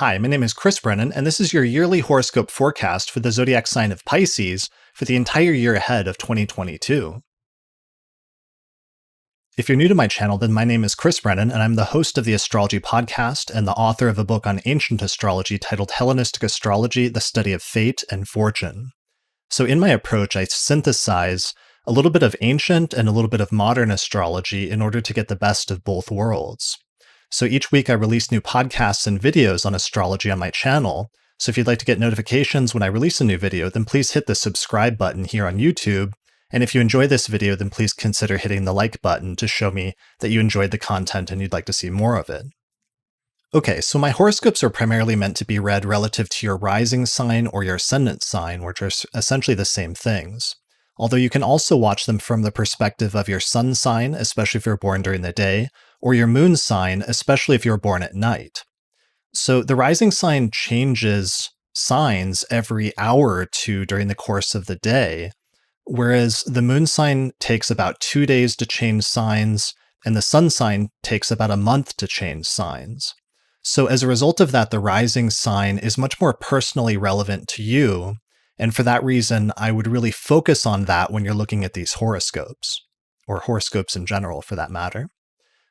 Hi, my name is Chris Brennan, and this is your yearly horoscope forecast for the zodiac sign of Pisces for the entire year ahead of 2022. If you're new to my channel, then my name is Chris Brennan, and I'm the host of the Astrology podcast and the author of a book on ancient astrology titled Hellenistic Astrology, The Study of Fate and Fortune. So in my approach, I synthesize a little bit of ancient and a little bit of modern astrology in order to get the best of both worlds. So each week I release new podcasts and videos on astrology on my channel. So if you'd like to get notifications when I release a new video, then please hit the subscribe button here on YouTube. And if you enjoy this video, then please consider hitting the like button to show me that you enjoyed the content and you'd like to see more of it. Okay, so my horoscopes are primarily meant to be read relative to your rising sign or your ascendant sign, which are essentially the same things. Although you can also watch them from the perspective of your sun sign, especially if you're born during the day, or your moon sign, especially if you're born at night. So the rising sign changes signs every hour or two during the course of the day, whereas the moon sign takes about 2 days to change signs, and the sun sign takes about a month to change signs. So as a result of that, the rising sign is much more personally relevant to you, and for that reason, I would really focus on that when you're looking at these horoscopes, or horoscopes in general for that matter.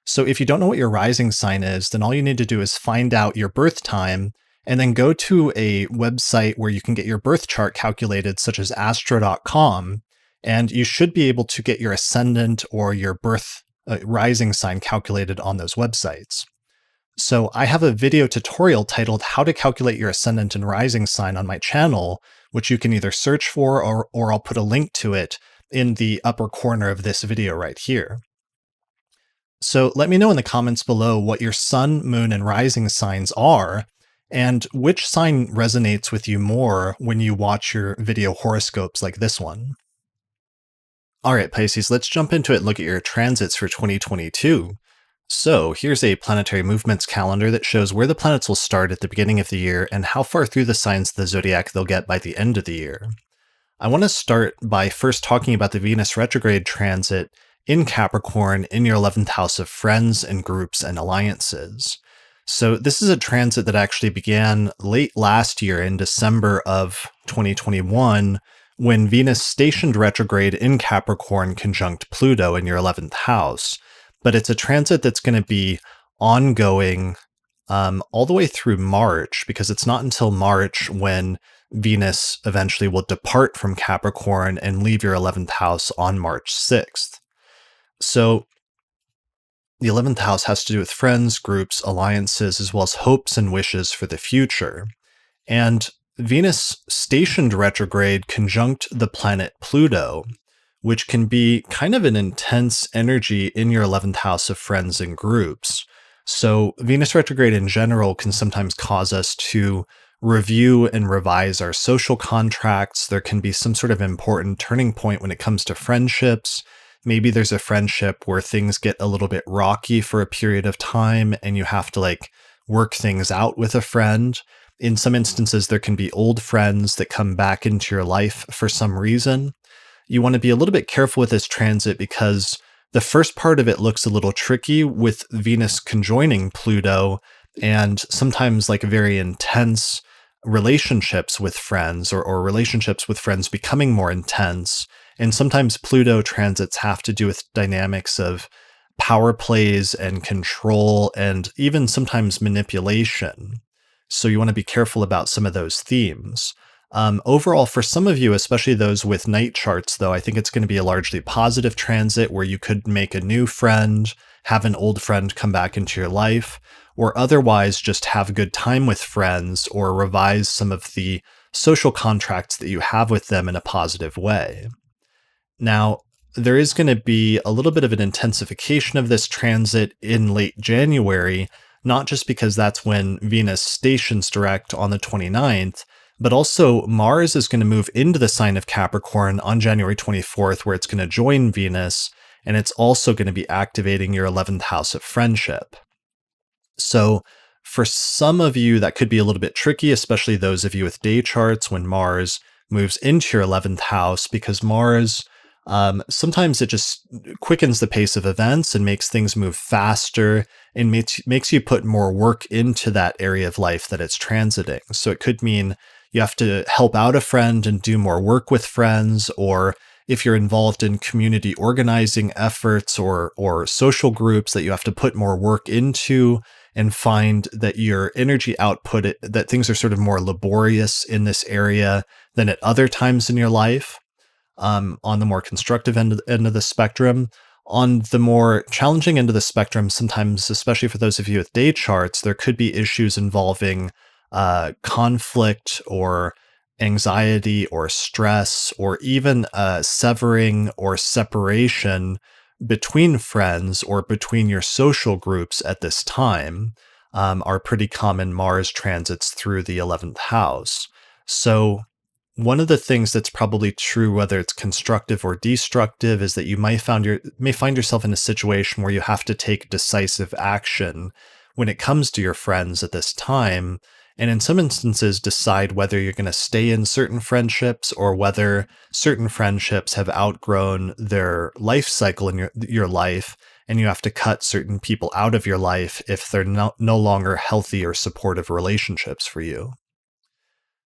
So if you don't know what your rising sign is, then all you need to do is find out your birth time and then go to a website where you can get your birth chart calculated, such as astro.com, and you should be able to get your ascendant or your birth rising sign calculated on those websites. So I have a video tutorial titled How to Calculate Your Ascendant and Rising Sign on my channel, which you can either search for or I'll put a link to it in the upper corner of this video right here. So let me know in the comments below what your sun, moon, and rising signs are, and which sign resonates with you more when you watch your video horoscopes like this one. Alright Pisces, let's jump into it and look at your transits for 2022. So here's a planetary movements calendar that shows where the planets will start at the beginning of the year and how far through the signs of the zodiac they'll get by the end of the year. I want to start by first talking about the Venus retrograde transit in Capricorn in your 11th house of friends and groups and alliances. So this is a transit that actually began late last year in December of 2021 when Venus stationed retrograde in Capricorn conjunct Pluto in your 11th house. But it's a transit that's going to be ongoing all the way through March, because it's not until March when Venus eventually will depart from Capricorn and leave your 11th house on March 6th. So the 11th house has to do with friends, groups, alliances, as well as hopes and wishes for the future. And Venus stationed retrograde conjunct the planet Pluto, which can be kind of an intense energy in your 11th house of friends and groups. So Venus retrograde in general can sometimes cause us to review and revise our social contracts. There can be some sort of important turning point when it comes to friendships. Maybe there's a friendship where things get a little bit rocky for a period of time and you have to work things out with a friend. In some instances, there can be old friends that come back into your life for some reason. You want to be a little bit careful with this transit because the first part of it looks a little tricky with Venus conjoining Pluto and sometimes very intense relationships with friends or relationships with friends becoming more intense. And sometimes Pluto transits have to do with dynamics of power plays and control and even sometimes manipulation. So you want to be careful about some of those themes. Overall, for some of you, especially those with night charts, though, I think it's going to be a largely positive transit where you could make a new friend, have an old friend come back into your life, or otherwise just have a good time with friends or revise some of the social contracts that you have with them in a positive way. Now, there is going to be a little bit of an intensification of this transit in late January, not just because that's when Venus stations direct on the 29th, but also Mars is going to move into the sign of Capricorn on January 24th, where it's going to join Venus, and it's also going to be activating your 11th house of friendship. So for some of you, that could be a little bit tricky, especially those of you with day charts when Mars moves into your 11th house, because Mars Sometimes it just quickens the pace of events and makes things move faster and makes you put more work into that area of life that it's transiting. So it could mean you have to help out a friend and do more work with friends, or if you're involved in community organizing efforts or social groups that you have to put more work into and find that your energy output, that things are sort of more laborious in this area than at other times in your life. On the more constructive end of the spectrum. On the more challenging end of the spectrum, sometimes, especially for those of you with day charts, there could be issues involving conflict or anxiety or stress, or even severing or separation between friends or between your social groups at this time, are pretty common Mars transits through the 11th house. So one of the things that's probably true, whether it's constructive or destructive, is that you may find yourself in a situation where you have to take decisive action when it comes to your friends at this time, and in some instances decide whether you're going to stay in certain friendships or whether certain friendships have outgrown their life cycle in your life, and you have to cut certain people out of your life if they're no longer healthy or supportive relationships for you.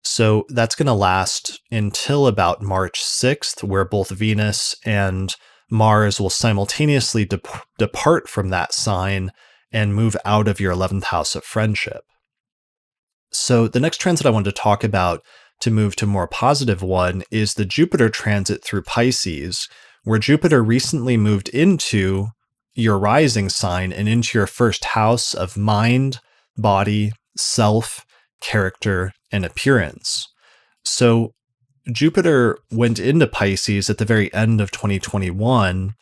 So that's going to last until about March 6th, where both Venus and Mars will simultaneously depart from that sign and move out of your 11th house of friendship. So the next transit I wanted to talk about, to move to a more positive one, is the Jupiter transit through Pisces, where Jupiter recently moved into your rising sign and into your first house of mind, body, self, character, and appearance. So Jupiter went into Pisces at the very end of 2021,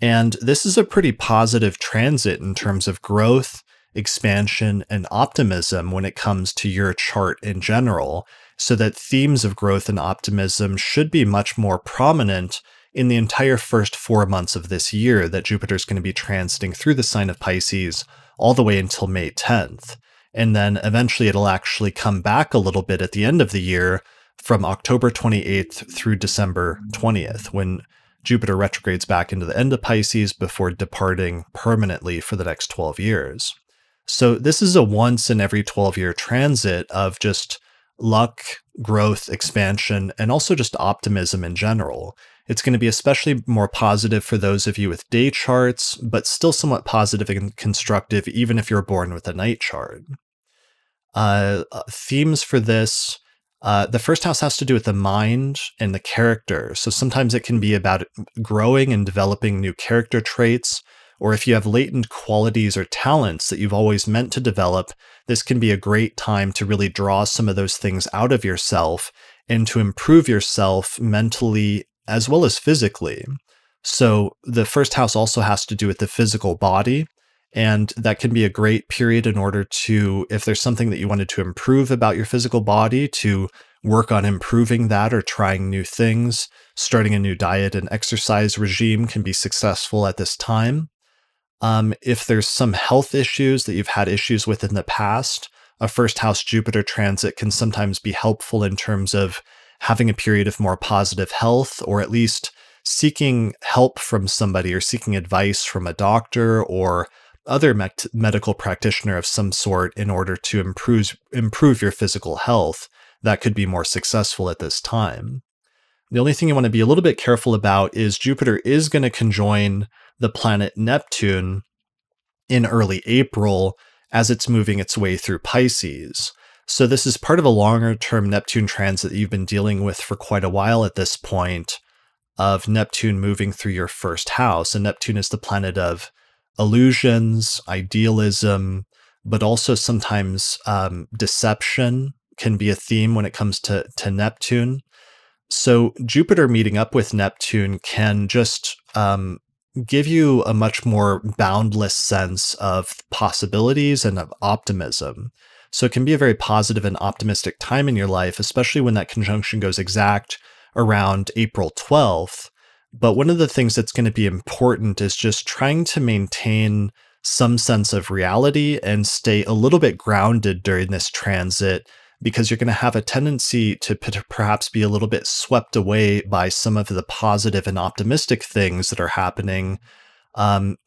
and this is a pretty positive transit in terms of growth, expansion, and optimism when it comes to your chart in general, so that themes of growth and optimism should be much more prominent in the entire first 4 months of this year that Jupiter is going to be transiting through the sign of Pisces all the way until May 10th. And then eventually it'll actually come back a little bit at the end of the year from October 28th through December 20th, when Jupiter retrogrades back into the end of Pisces before departing permanently for the next 12 years. So this is a once in every 12-year transit of just luck, growth, expansion, and also just optimism in general. It's going to be especially more positive for those of you with day charts, but still somewhat positive and constructive even if you're born with a night chart. Themes for this, the first house has to do with the mind and the character. So sometimes it can be about growing and developing new character traits, or if you have latent qualities or talents that you've always meant to develop, this can be a great time to really draw some of those things out of yourself and to improve yourself mentally as well as physically. So the first house also has to do with the physical body, and that can be a great period in order to, if there's something that you wanted to improve about your physical body, to work on improving that or trying new things. Starting a new diet and exercise regime can be successful at this time. If there's some health issues that you've had issues with in the past, a first house Jupiter transit can sometimes be helpful in terms of having a period of more positive health, or at least seeking help from somebody or seeking advice from a doctor or other medical practitioner of some sort in order to improve your physical health. That could be more successful at this time. The only thing you want to be a little bit careful about is Jupiter is going to conjoin the planet Neptune in early April as it's moving its way through Pisces. So this is part of a longer term Neptune transit that you've been dealing with for quite a while at this point, of Neptune moving through your first house. And Neptune is the planet of illusions, idealism, but also sometimes deception can be a theme when it comes to Neptune. So Jupiter meeting up with Neptune can just give you a much more boundless sense of possibilities and of optimism. So it can be a very positive and optimistic time in your life, especially when that conjunction goes exact around April 12th. But one of the things that's going to be important is just trying to maintain some sense of reality and stay a little bit grounded during this transit, because you're going to have a tendency to perhaps be a little bit swept away by some of the positive and optimistic things that are happening,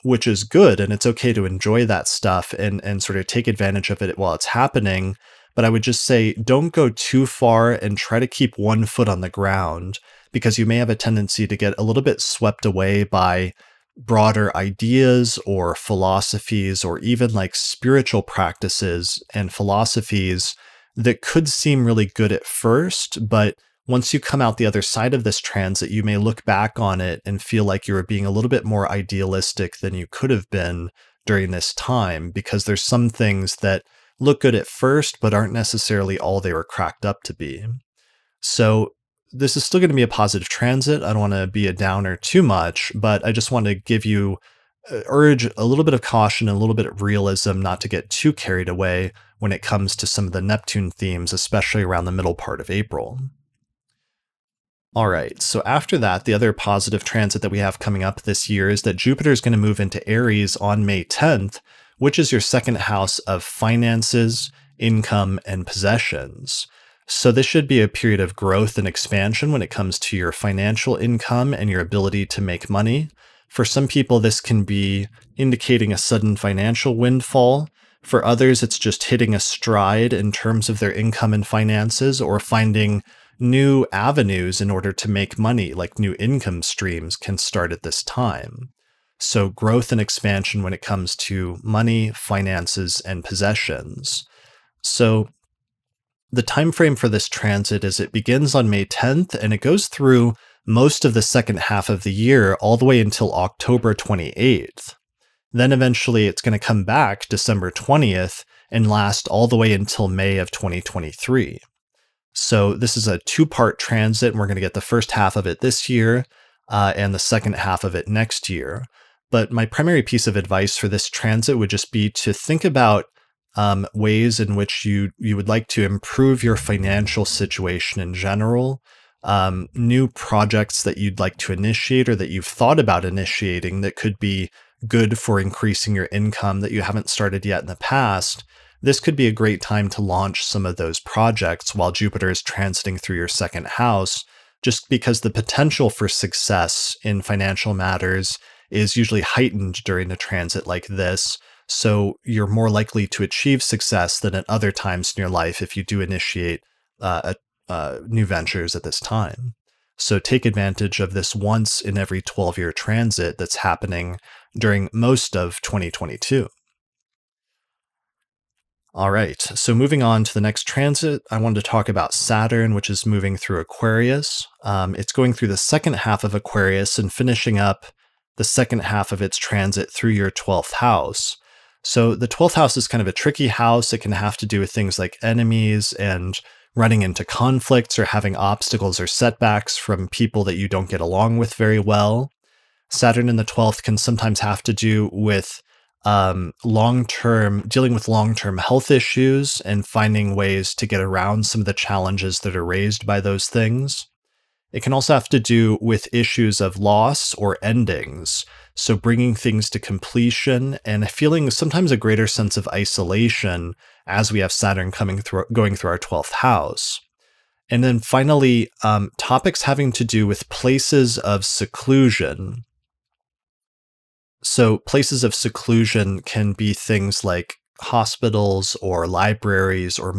which is good. And it's okay to enjoy that stuff and sort of take advantage of it while it's happening. But I would just say, don't go too far and try to keep one foot on the ground, because you may have a tendency to get a little bit swept away by broader ideas or philosophies or even like spiritual practices and philosophies that could seem really good at first, but once you come out the other side of this transit, you may look back on it and feel like you were being a little bit more idealistic than you could have been during this time, because there's some things that look good at first, but aren't necessarily all they were cracked up to be. So this is still going to be a positive transit. I don't want to be a downer too much, but I just want to give you, urge a little bit of caution and a little bit of realism, not to get too carried away when it comes to some of the Neptune themes, especially around the middle part of April. All right, so after that, the other positive transit that we have coming up this year is that Jupiter is going to move into Aries on May 10th, which is your second house of finances, income, and possessions. So this should be a period of growth and expansion when it comes to your financial income and your ability to make money. For some people, this can be indicating a sudden financial windfall. For others, it's just hitting a stride in terms of their income and finances, or finding new avenues in order to make money, like new income streams can start at this time. So growth and expansion when it comes to money, finances, and possessions. So the time frame for this transit is it begins on May 10th and it goes through most of the second half of the year, all the way until October 28th. Then eventually it's going to come back December 20th and last all the way until May of 2023. So this is a two-part transit, and we're going to get the first half of it this year and the second half of it next year. But my primary piece of advice for this transit would just be to think about ways in which you would like to improve your financial situation in general, new projects that you'd like to initiate or that you've thought about initiating that could be good for increasing your income that you haven't started yet in the past. This could be a great time to launch some of those projects while Jupiter is transiting through your second house, just because the potential for success in financial matters is usually heightened during a transit like this. So you're more likely to achieve success than at other times in your life if you do initiate new ventures at this time. So take advantage of this once in every 12-year transit that's happening during most of 2022. All right, so moving on to the next transit, I wanted to talk about Saturn, which is moving through Aquarius. It's going through the second half of Aquarius and finishing up the second half of its transit through your 12th house. So the 12th house is kind of a tricky house. It can have to do with things like enemies and running into conflicts or having obstacles or setbacks from people that you don't get along with very well. Saturn in the 12th can sometimes have to do with dealing with long-term health issues and finding ways to get around some of the challenges that are raised by those things. It can also have to do with issues of loss or endings, so bringing things to completion and feeling sometimes a greater sense of isolation as we have Saturn going through our 12th house. And then finally, topics having to do with places of seclusion. So places of seclusion can be things like hospitals or libraries or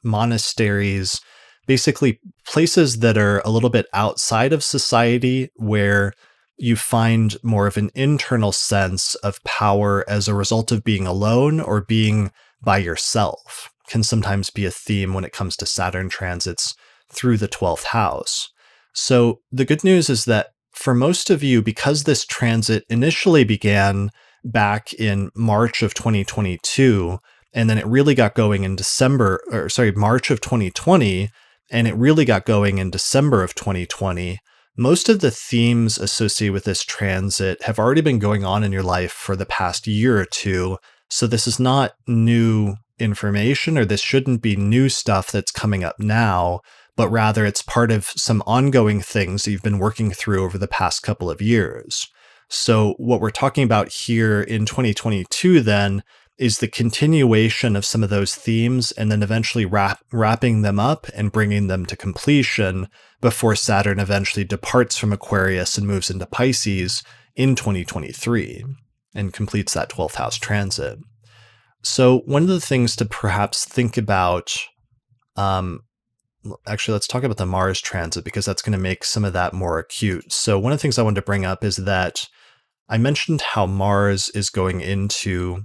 monasteries, basically places that are a little bit outside of society where you find more of an internal sense of power as a result of being alone or being by yourself. Can sometimes be a theme when it comes to Saturn transits through the 12th house. So the good news is that for most of you, because this transit initially began back in March of 2022, and then it really got going in March of 2020, and it really got going in December of 2020, most of the themes associated with this transit have already been going on in your life for the past year or two. So this is not new information, or this shouldn't be new stuff that's coming up now, but rather it's part of some ongoing things that you've been working through over the past couple of years. So what we're talking about here in 2022 then is the continuation of some of those themes and then eventually wrapping them up and bringing them to completion before Saturn eventually departs from Aquarius and moves into Pisces in 2023 and completes that 12th house transit. So one of the things to perhaps think about, actually, let's talk about the Mars transit because that's going to make some of that more acute. So one of the things I wanted to bring up is that I mentioned how Mars is going into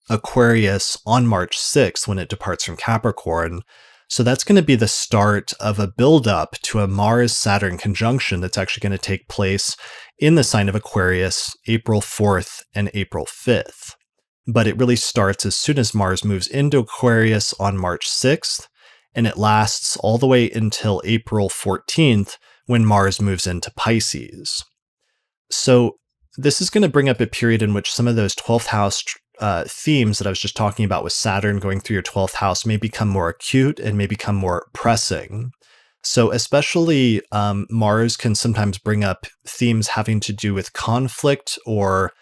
Aquarius on March 6th when it departs from Capricorn. So that's going to be the start of a buildup to a Mars-Saturn conjunction that's actually going to take place in the sign of Aquarius April 4th and April 5th. But it really starts as soon as Mars moves into Aquarius on March 6th, and it lasts all the way until April 14th when Mars moves into Pisces. So this is going to bring up a period in which some of those 12th house themes that I was just talking about with Saturn going through your 12th house may become more acute and may become more pressing. So especially Mars can sometimes bring up themes having to do with conflict or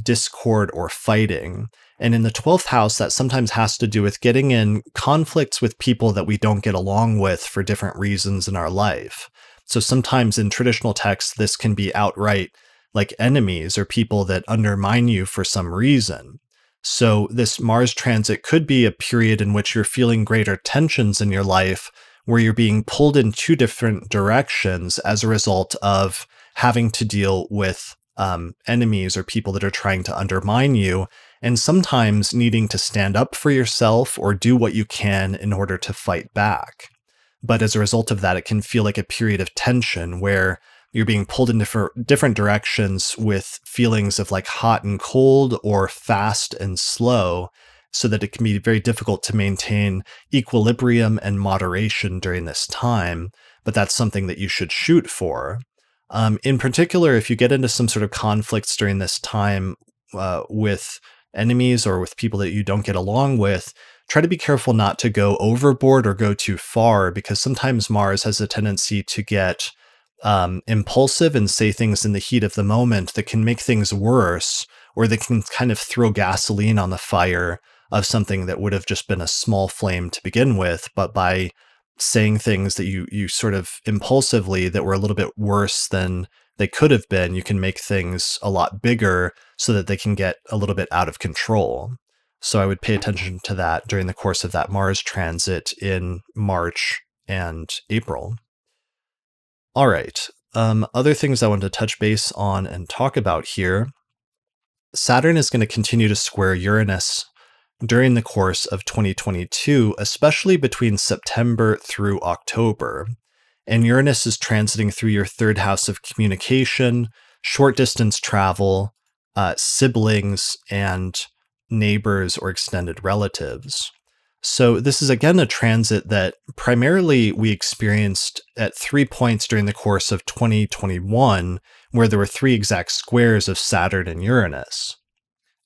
discord or fighting. And in the 12th house, that sometimes has to do with getting in conflicts with people that we don't get along with for different reasons in our life. So sometimes in traditional texts, this can be outright like enemies or people that undermine you for some reason. So this Mars transit could be a period in which you're feeling greater tensions in your life, where you're being pulled in two different directions as a result of having to deal with enemies or people that are trying to undermine you, and sometimes needing to stand up for yourself or do what you can in order to fight back. But as a result of that, it can feel like a period of tension where you're being pulled in different directions with feelings of like hot and cold or fast and slow, so that it can be very difficult to maintain equilibrium and moderation during this time. But that's something that you should shoot for. In particular, if you get into some sort of conflicts during this time with enemies or with people that you don't get along with, try to be careful not to go overboard or go too far, because sometimes Mars has a tendency to get impulsive and say things in the heat of the moment that can make things worse, or they can kind of throw gasoline on the fire of something that would have just been a small flame to begin with. But by saying things that you sort of impulsively that were a little bit worse than they could have been, you can make things a lot bigger so that they can get a little bit out of control. So I would pay attention to that during the course of that Mars transit in March and April. All right. Other things I wanted to touch base on and talk about here. Saturn is going to continue to square Uranus during the course of 2022, especially between September through October. And Uranus is transiting through your third house of communication, short distance travel, siblings, and neighbors or extended relatives. So this is again a transit that primarily we experienced at 3 points during the course of 2021, where there were 3 exact squares of Saturn and Uranus.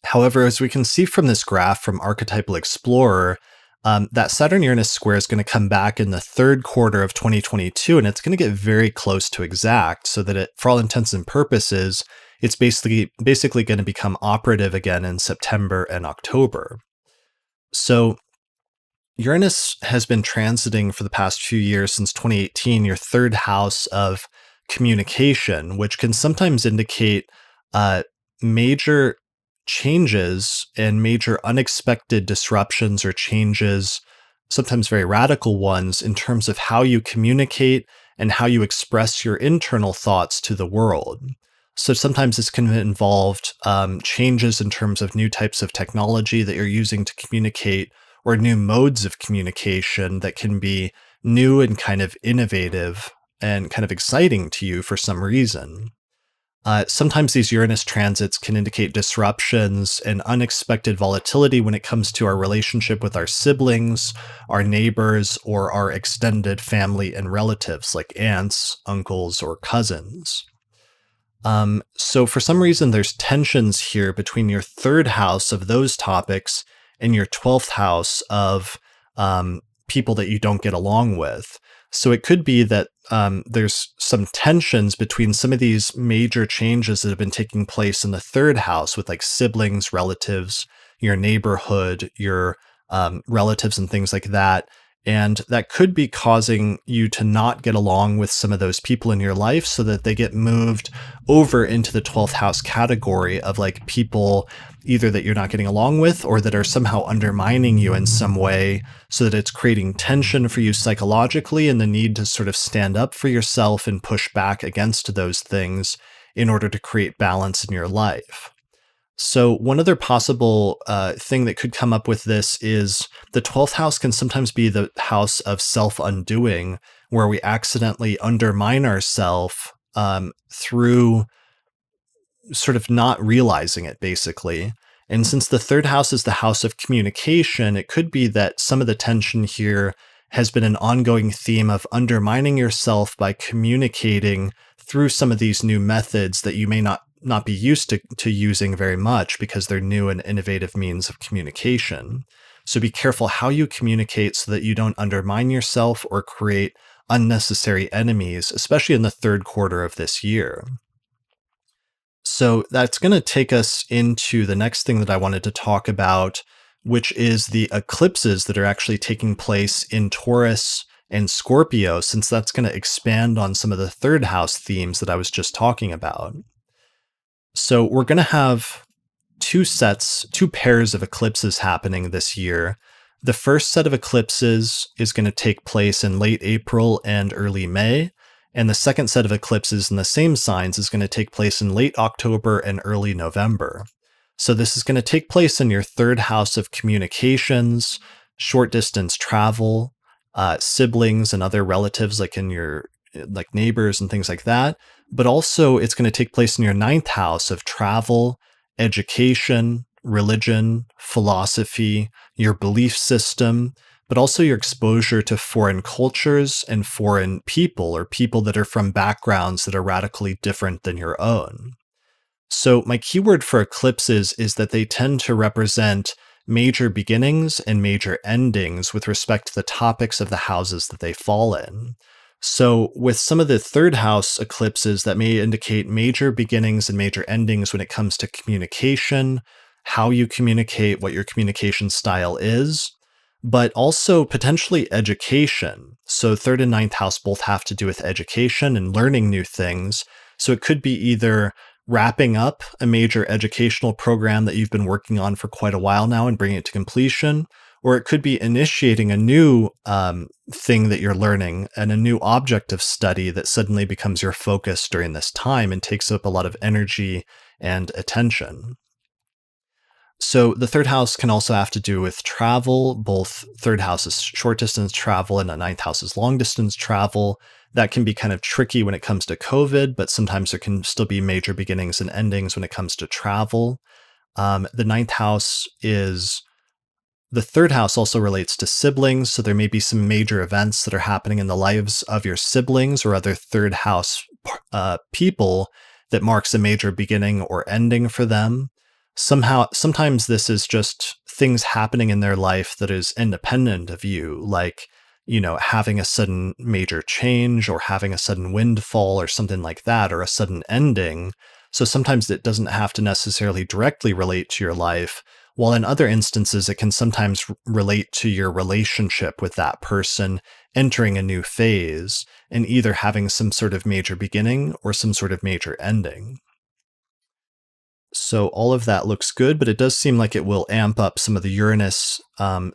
However, as we can see from this graph from Archetypal Explorer, that Saturn-Uranus square is going to come back in the third quarter of 2022, and it's going to get very close to exact, so that for all intents and purposes, it's basically going to become operative again in September and October. So Uranus has been transiting for the past few years, since 2018, your third house of communication, which can sometimes indicate major changes and major unexpected disruptions or changes, sometimes very radical ones, in terms of how you communicate and how you express your internal thoughts to the world. So sometimes this can involve changes in terms of new types of technology that you're using to communicate, or new modes of communication that can be new and kind of innovative and kind of exciting to you for some reason. Sometimes these Uranus transits can indicate disruptions and unexpected volatility when it comes to our relationship with our siblings, our neighbors, or our extended family and relatives like aunts, uncles, or cousins. So for some reason, there's tensions here between your third house of those topics and your 12th house of people that you don't get along with. So it could be that there's some tensions between some of these major changes that have been taking place in the third house with like siblings, relatives, your neighborhood, your relatives, and things like that. And that could be causing you to not get along with some of those people in your life so that they get moved over into the 12th house category of like people either that you're not getting along with or that are somehow undermining you in some way, so that it's creating tension for you psychologically and the need to sort of stand up for yourself and push back against those things in order to create balance in your life. So one other possible thing that could come up with this is the 12th house can sometimes be the house of self-undoing, where we accidentally undermine ourselves through sort of not realizing it, basically. And since the third house is the house of communication, it could be that some of the tension here has been an ongoing theme of undermining yourself by communicating through some of these new methods that you may not be used to using very much because they're new and innovative means of communication. So be careful how you communicate so that you don't undermine yourself or create unnecessary enemies, especially in the third quarter of this year. So that's going to take us into the next thing that I wanted to talk about, which is the eclipses that are actually taking place in Taurus and Scorpio, since that's going to expand on some of the third house themes that I was just talking about. So we're going to have two pairs of eclipses happening this year. The first set of eclipses is going to take place in late April and early May. And the second set of eclipses in the same signs is going to take place in late October and early November. So this is going to take place in your third house of communications, short distance travel, siblings and other relatives, like in your like neighbors and things like that. But also it's going to take place in your ninth house of travel, education, religion, philosophy, your belief system, but also your exposure to foreign cultures and foreign people, or people that are from backgrounds that are radically different than your own. So my keyword for eclipses is that they tend to represent major beginnings and major endings with respect to the topics of the houses that they fall in. So with some of the third house eclipses, that may indicate major beginnings and major endings when it comes to communication, how you communicate, what your communication style is, but also potentially education. So third and ninth house both have to do with education and learning new things. So it could be either wrapping up a major educational program that you've been working on for quite a while now and bringing it to completion, or it could be initiating a new thing that you're learning and a new object of study that suddenly becomes your focus during this time and takes up a lot of energy and attention. So the third house can also have to do with travel. Both third house is short distance travel and the ninth house is long distance travel. That can be kind of tricky when it comes to COVID, but sometimes there can still be major beginnings and endings when it comes to travel. The ninth house is the third house also relates to siblings, so there may be some major events that are happening in the lives of your siblings or other third house people that marks a major beginning or ending for them. Sometimes this is just things happening in their life that is independent of you, like, having a sudden major change or having a sudden windfall or something like that, or a sudden ending. So sometimes it doesn't have to necessarily directly relate to your life, while in other instances, it can sometimes relate to your relationship with that person entering a new phase and either having some sort of major beginning or some sort of major ending. So all of that looks good, but it does seem like it will amp up some of the Uranus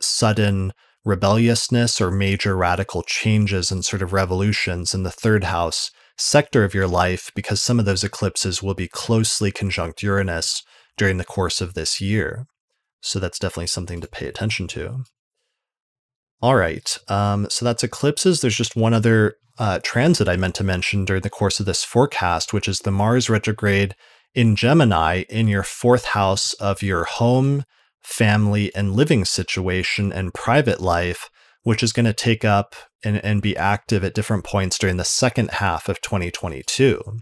sudden rebelliousness or major radical changes and sort of revolutions in the third house sector of your life, because some of those eclipses will be closely conjunct Uranus during the course of this year. So that's definitely something to pay attention to. All right, so that's eclipses. There's just one other transit I meant to mention during the course of this forecast, which is the Mars retrograde in Gemini in your fourth house of your home, family, and living situation and private life, which is going to take up and be active at different points during the second half of 2022.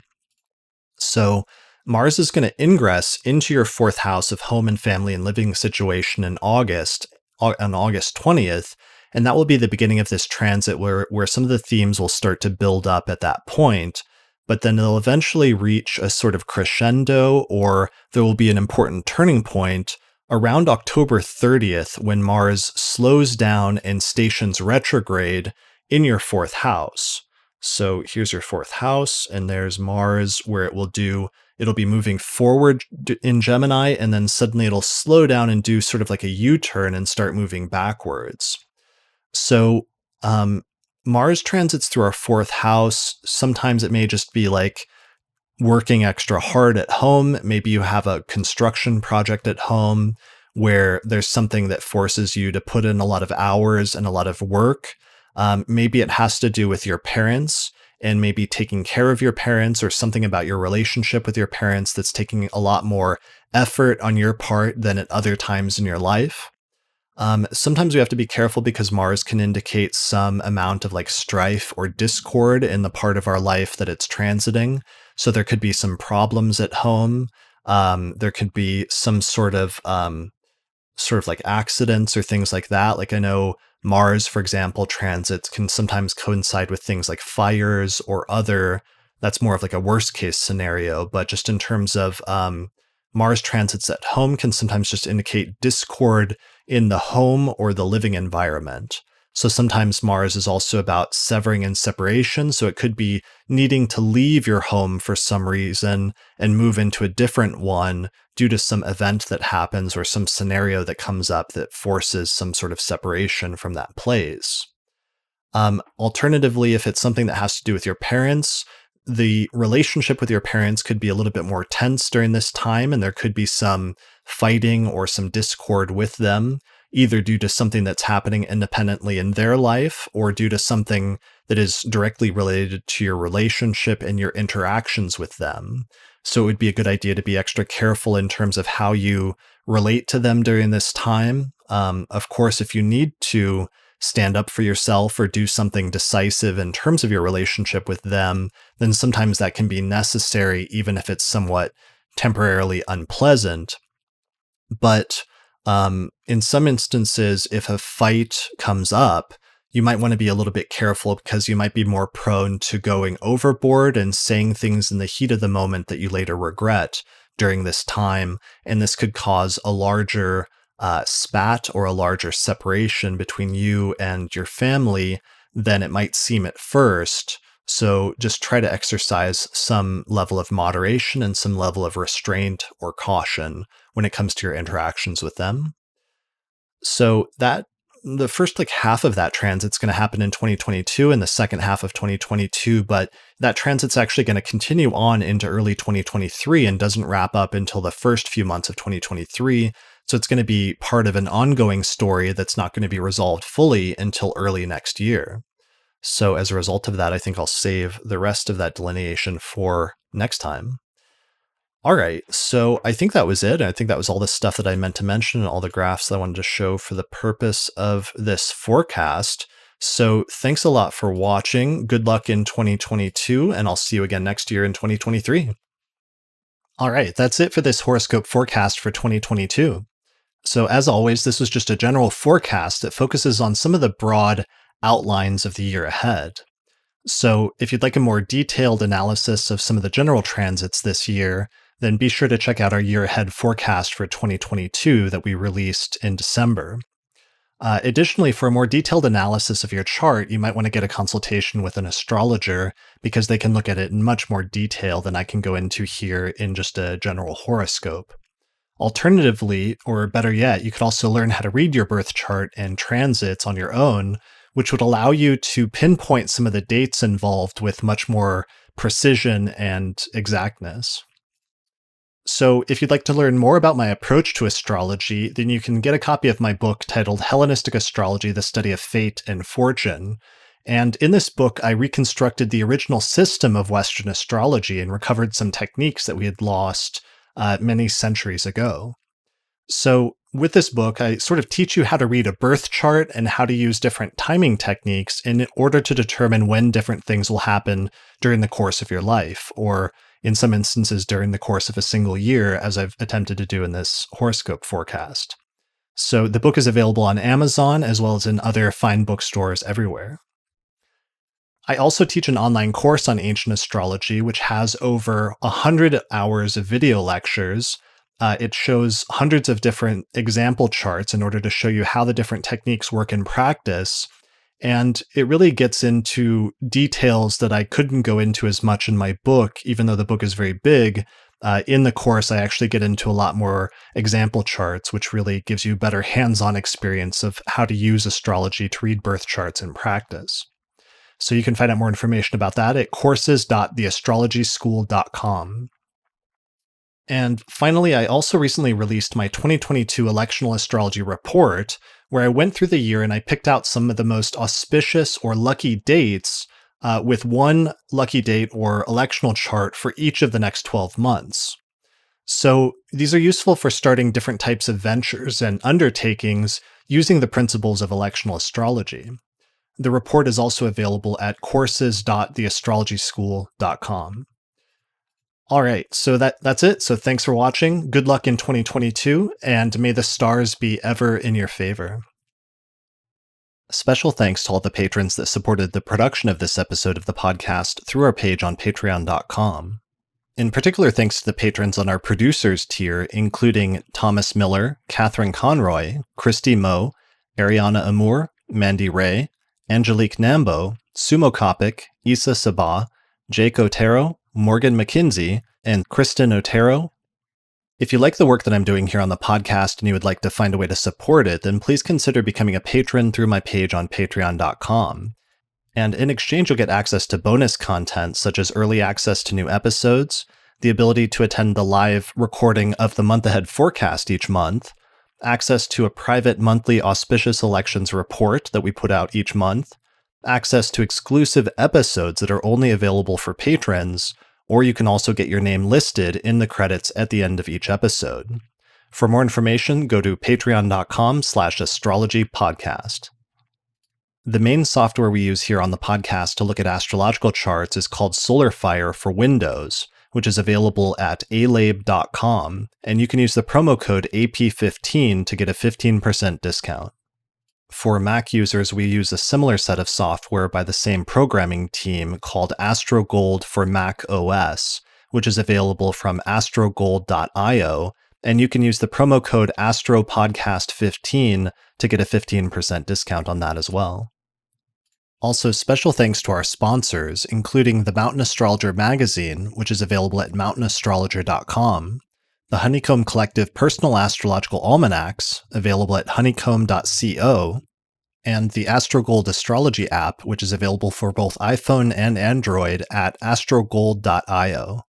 So Mars is going to ingress into your fourth house of home and family and living situation in August, on August 20th, and that will be the beginning of this transit where some of the themes will start to build up at that point. But then they'll eventually reach a sort of crescendo, or there will be an important turning point around October 30th, when Mars slows down and stations retrograde in your fourth house. So here's your fourth house, and there's Mars where it'll be moving forward in Gemini, and then suddenly it'll slow down and do sort of like a U-turn and start moving backwards. So Mars transits through our fourth house. Sometimes it may just be like working extra hard at home. Maybe you have a construction project at home where there's something that forces you to put in a lot of hours and a lot of work. Maybe it has to do with your parents and maybe taking care of your parents, or something about your relationship with your parents that's taking a lot more effort on your part than at other times in your life. Sometimes we have to be careful because Mars can indicate some amount of like strife or discord in the part of our life that it's transiting. So there could be some problems at home. There could be some sort of like accidents or things like that. Like I know Mars, for example, transits can sometimes coincide with things like fires or that's more of like a worst case scenario. But just in terms of Mars transits at home can sometimes just indicate discord in the home or the living environment. So sometimes Mars is also about severing and separation. So it could be needing to leave your home for some reason and move into a different one due to some event that happens or some scenario that comes up that forces some sort of separation from that place. Alternatively, if it's something that has to do with your parents, the relationship with your parents could be a little bit more tense during this time, and there could be some fighting or some discord with them, either due to something that's happening independently in their life or due to something that is directly related to your relationship and your interactions with them. So it would be a good idea to be extra careful in terms of how you relate to them during this time. Of course, if you need to stand up for yourself or do something decisive in terms of your relationship with them, then sometimes that can be necessary, even if it's somewhat temporarily unpleasant. But in some instances, if a fight comes up, you might want to be a little bit careful because you might be more prone to going overboard and saying things in the heat of the moment that you later regret during this time. And this could cause a larger spat or a larger separation between you and your family than it might seem at first. So just try to exercise some level of moderation and some level of restraint or caution when it comes to your interactions with them. So the first half of that transit's going to happen in 2022 and the second half of 2022, but that transit's actually going to continue on into early 2023 and doesn't wrap up until the first few months of 2023. So it's going to be part of an ongoing story that's not going to be resolved fully until early next year. So as a result of that, I think I'll save the rest of that delineation for next time. All right, so I think that was it. I think that was all the stuff that I meant to mention and all the graphs that I wanted to show for the purpose of this forecast. So thanks a lot for watching. Good luck in 2022, and I'll see you again next year in 2023. All right, that's it for this horoscope forecast for 2022. So as always, this was just a general forecast that focuses on some of the broad outlines of the year ahead. So if you'd like a more detailed analysis of some of the general transits this year, then be sure to check out our year ahead forecast for 2022 that we released in December. Additionally, for a more detailed analysis of your chart, you might want to get a consultation with an astrologer because they can look at it in much more detail than I can go into here in just a general horoscope. Alternatively, or better yet, you could also learn how to read your birth chart and transits on your own, which would allow you to pinpoint some of the dates involved with much more precision and exactness. So if you'd like to learn more about my approach to astrology, then you can get a copy of my book titled Hellenistic Astrology, The Study of Fate and Fortune. And in this book, I reconstructed the original system of Western astrology and recovered some techniques that we had lost many centuries ago. So with this book, I sort of teach you how to read a birth chart and how to use different timing techniques in order to determine when different things will happen during the course of your life, or in some instances during the course of a single year, as I've attempted to do in this horoscope forecast. So the book is available on Amazon as well as in other fine bookstores everywhere. I also teach an online course on ancient astrology, which has over 100 hours of video lectures It shows hundreds of different example charts in order to show you how the different techniques work in practice. And it really gets into details that I couldn't go into as much in my book, even though the book is very big. In the course, I actually get into a lot more example charts, which really gives you better hands-on experience of how to use astrology to read birth charts in practice. So you can find out more information about that at courses.theastrologyschool.com. And finally, I also recently released my 2022 electional astrology report, where I went through the year and I picked out some of the most auspicious or lucky dates with one lucky date or electional chart for each of the next 12 months. So these are useful for starting different types of ventures and undertakings using the principles of electional astrology. The report is also available at courses.theastrologyschool.com. All right, so that's it. So thanks for watching. Good luck in 2022, and may the stars be ever in your favor. Special thanks to all the patrons that supported the production of this episode of the podcast through our page on patreon.com. In particular, thanks to the patrons on our producers tier, including Thomas Miller, Catherine Conroy, Christy Moe, Ariana Amour, Mandy Ray, Angelique Nambo, Sumo Kopic, Issa Sabah, Jake Otero, Morgan McKinsey, and Kristen Otero. If you like the work that I'm doing here on the podcast and you would like to find a way to support it, then please consider becoming a patron through my page on patreon.com. And in exchange, you'll get access to bonus content such as early access to new episodes, the ability to attend the live recording of the month ahead forecast each month, access to a private monthly auspicious elections report that we put out each month, access to exclusive episodes that are only available for patrons, or you can also get your name listed in the credits at the end of each episode. For more information, go to patreon.com/astrologypodcast. The main software we use here on the podcast to look at astrological charts is called SolarFire for Windows, which is available at alabe.com, and you can use the promo code AP15 to get a 15% discount. For Mac users, we use a similar set of software by the same programming team called AstroGold for Mac OS, which is available from astrogold.io, and you can use the promo code AstroPodcast15 to get a 15% discount on that as well. Also, special thanks to our sponsors, including the Mountain Astrologer magazine, which is available at mountainastrologer.com, the Honeycomb Collective Personal Astrological Almanacs, available at honeycomb.co, and the AstroGold Astrology app, which is available for both iPhone and Android at astrogold.io.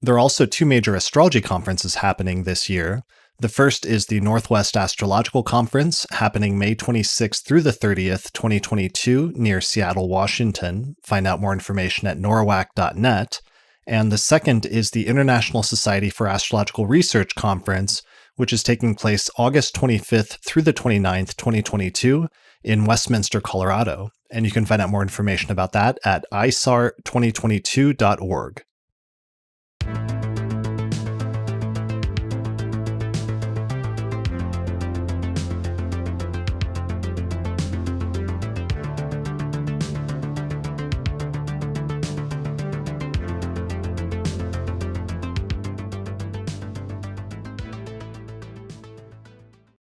There are also two major astrology conferences happening this year. The first is the Northwest Astrological Conference, happening May 26th through the 30th, 2022, near Seattle, Washington. Find out more information at norwac.net. And the second is the International Society for Astrological Research Conference, which is taking place August 25th through the 29th, 2022 in Westminster, Colorado. And you can find out more information about that at isar2022.org.